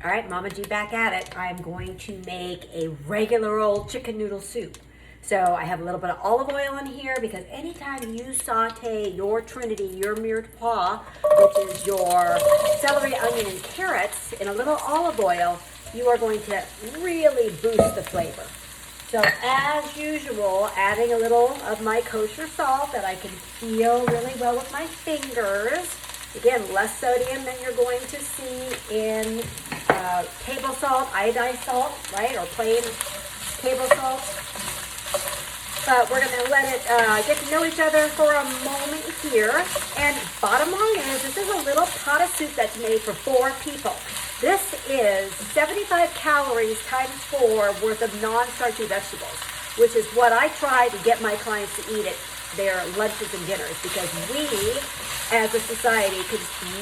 All right, Mama G back at it. I'm going to make a regular old chicken noodle soup. So I have a little bit of olive oil in here because anytime you saute your trinity, your mirepoix, which is your celery, onion, and carrots in a little olive oil, you are going to really boost the flavor. So as usual, adding a little of my kosher salt that I can feel really well with my fingers. Again, less sodium than you're going to see in table salt, iodized salt, right, or plain table salt. But we're going to let it get to know each other for a moment here. And bottom line is, this is a little pot of soup that's made for 4 people. This is 75 calories times 4 worth of non-starchy vegetables, which is what I try to get my clients to eat at their lunches and dinners, because we, as a society, can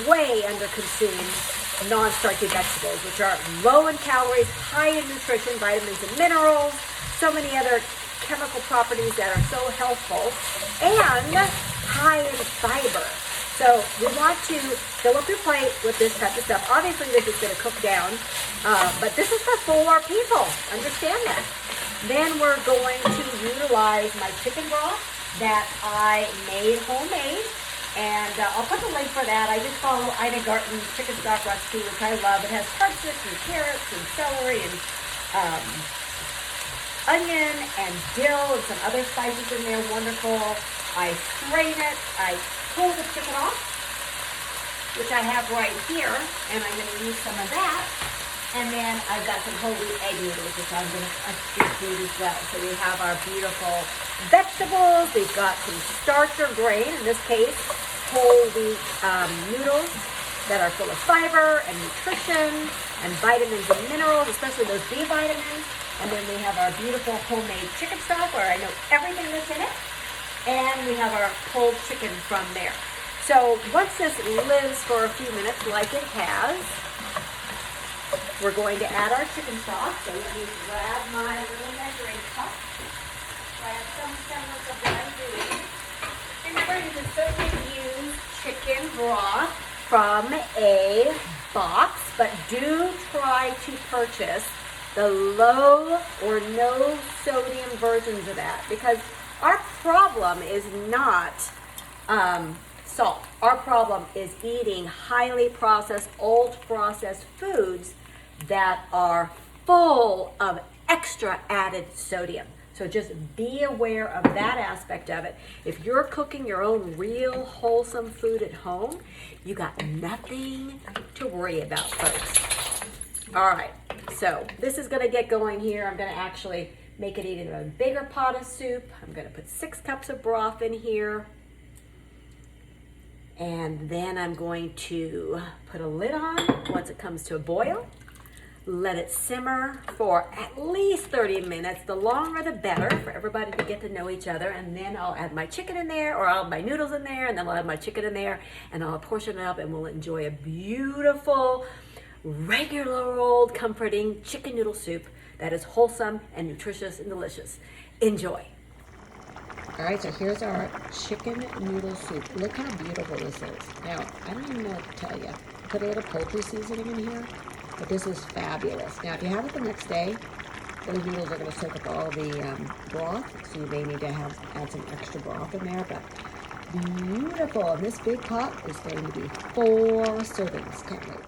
way underconsume non-starchy vegetables, which are low in calories, high in nutrition, vitamins and minerals, so many other chemical properties that are so healthful, and high in fiber. So we want to fill up your plate with this type of stuff. Obviously, this is going to cook down, but this is for 4 people. Understand that. Then we're going to utilize my chicken broth that I made homemade, and I'll put the link for that. I just follow Ina Garten's chicken stock recipe, which I love. It has parsnips and carrots and celery and onion and dill and some other spices in there. Wonderful. I strain it. I pull the chicken off, which I have right here, and I'm going to use some of that. And then I've got some whole wheat egg noodles, which I'm going to include as well. So we have our beautiful vegetables. We've got some starch or grain, in this case, whole wheat noodles that are full of fiber and nutrition and vitamins and minerals, especially those B vitamins. And then we have our beautiful homemade chicken stock, where I know everything that's in it. And we have our pulled chicken from there. So once this lives for a few minutes, like it has, we're going to add our chicken stock. So let me grab my little measuring cup. Grab some semblance of what I'm doing. Remember, you can certainly use chicken broth from a box, but do try to purchase the low or no sodium versions of that, because our problem is not salt. Our problem is eating highly processed, ultra-processed foods that are full of extra added sodium. So just be aware of that aspect of it. If you're cooking your own real wholesome food at home, you got nothing to worry about, folks. All right, so this is going to get going here. I'm going to actually make it even a bigger pot of soup. I'm going to put 6 cups of broth in here. And then I'm going to put a lid on once it comes to a boil. Let it simmer for at least 30 minutes. The longer the better, for everybody to get to know each other. And then I'll add my chicken in there, or I'll add my noodles in there, and then I'll add my chicken in there, and I'll portion it up, and we'll enjoy a beautiful, regular old comforting chicken noodle soup that is wholesome and nutritious and delicious. Enjoy. All right, so here's our chicken noodle soup. Look how beautiful this is. Now, I don't even know what to tell you. Put a little poultry seasoning in here, but this is fabulous. Now, if you have it the next day, those noodles are going to soak up all the broth, so you may need to add some extra broth in there, but beautiful. And this big pot is going to be 4 servings. Can't wait.